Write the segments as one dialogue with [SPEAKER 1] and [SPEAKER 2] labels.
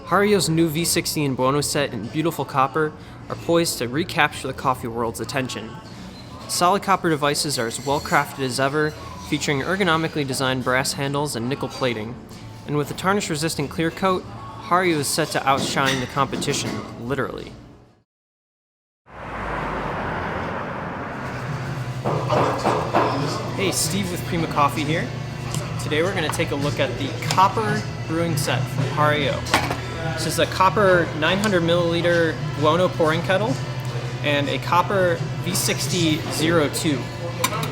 [SPEAKER 1] Hario's new V60 and Buono set in beautiful copper are poised to recapture the coffee world's attention. Solid copper devices are as well crafted as ever, featuring ergonomically designed brass handles and nickel plating. And with a tarnish-resistant clear coat, Hario is set to outshine the competition, literally. Hey, Steve with Prima Coffee here. Today we're going to take a look at the copper brewing set from Hario. This is a copper 900 milliliter Buono pouring kettle and a copper V60-02.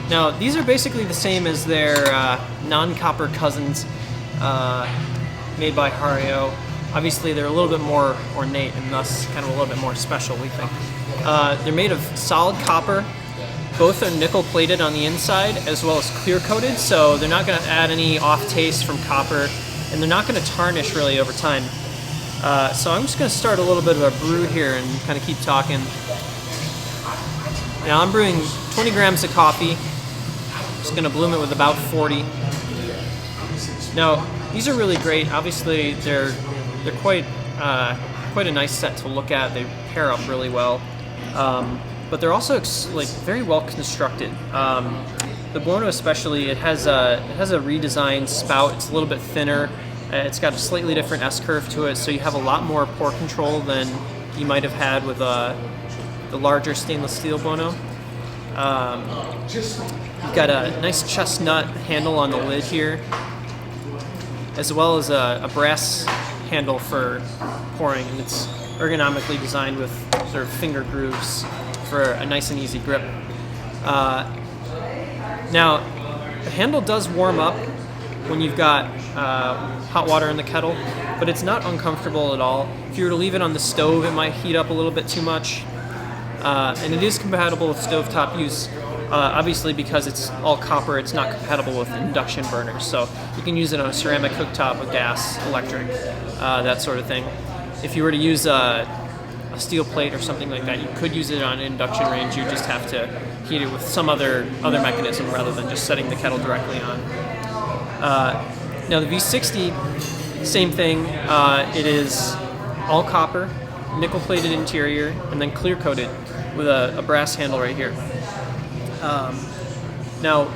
[SPEAKER 1] Now, these are basically the same as their non-copper cousins made by Hario. Obviously, they're a little bit more ornate and thus kind of a little bit more special, we think. They're made of solid copper. Both are nickel plated on the inside as well as clear coated, so they're not going to add any off taste from copper, and they're not going to tarnish really over time. So I'm just going to start a little bit of a brew here and kind of keep talking. Now I'm brewing 20 grams of coffee. Just going to bloom it with about 40. Now these are really great. Obviously they're quite a nice set to look at. They pair up really well. But they're also very well constructed. The Buono especially, it has a redesigned spout. It's a little bit thinner. It's got a slightly different S-curve to it, so you have a lot more pour control than you might have had with the larger stainless steel Buono. You've got a nice chestnut handle on the lid here, as well as a brass handle for pouring, and it's ergonomically designed with sort of finger grooves for a nice and easy grip. Now, the handle does warm up when you've got hot water in the kettle, but it's not uncomfortable at all. If you were to leave it on the stove, it might heat up a little bit too much. And it is compatible with Stovetop Use. Obviously, because it's all copper, it's not compatible with induction burners. So you can use it on a ceramic cooktop with gas, electric, that sort of thing. If you were to use a steel plate or something like that, you could use it on an induction range. You just have to heat it with some other mechanism rather than just setting the kettle directly on. Now the V60, same thing. It is all copper, nickel plated interior, and then clear coated with a brass handle right here. Now,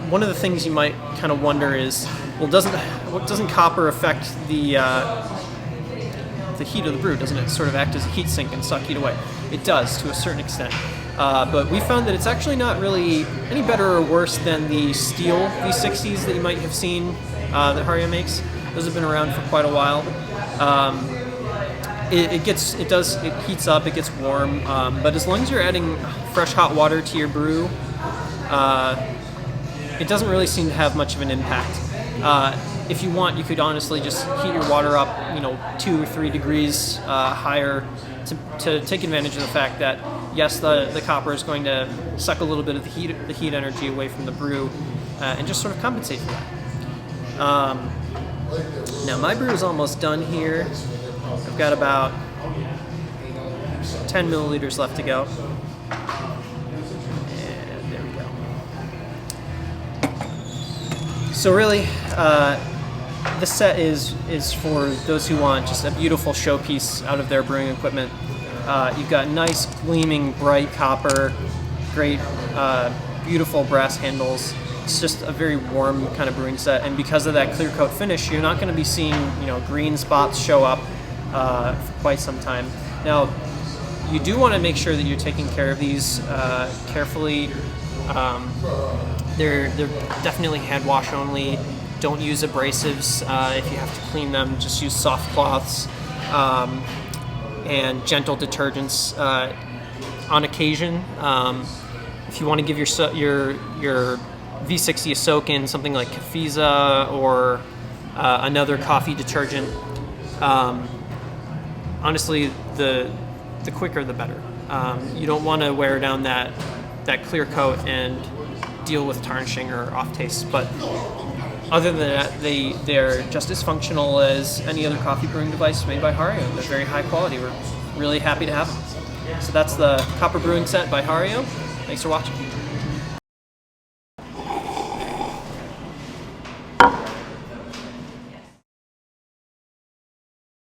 [SPEAKER 1] one of the things you might kind of wonder is, well, doesn't copper affect the heat of the brew? Doesn't it sort of act as a heat sink and suck heat away? It does to a certain extent. But we found that it's actually not really any better or worse than the steel V60s that you might have seen that Hario makes. Those have been around for quite a while. It heats up, it gets warm, but as long as you're adding fresh hot water to your brew, it doesn't really seem to have much of an impact. If you want, you could honestly just heat your water up, 2 or 3 degrees higher to take advantage of the fact that, yes, the copper is going to suck a little bit of the heat energy away from the brew and just sort of compensate for that. Now my brew is almost done here. I've got about 10 milliliters left to go. And there we go. So really, this set is for those who want just a beautiful showpiece out of their brewing equipment. You've got nice, gleaming, bright copper, great, beautiful brass handles. It's just a very warm kind of brewing set, and because of that clear coat finish, you're not going to be seeing green spots show up for quite some time. Now, you do want to make sure that you're taking care of these carefully. They're definitely hand wash only. Don't use abrasives. If you have to clean them, just use soft cloths and gentle detergents on occasion. If you want to give your V60 a soak in something like Kafiza or another coffee detergent, honestly, the quicker the better. You don't want to wear down that clear coat and deal with tarnishing or off taste, but other than that, they're just as functional as any other coffee brewing device made by Hario. They're very high quality. We're really happy to have them. So that's the copper brewing set by Hario. Thanks for watching.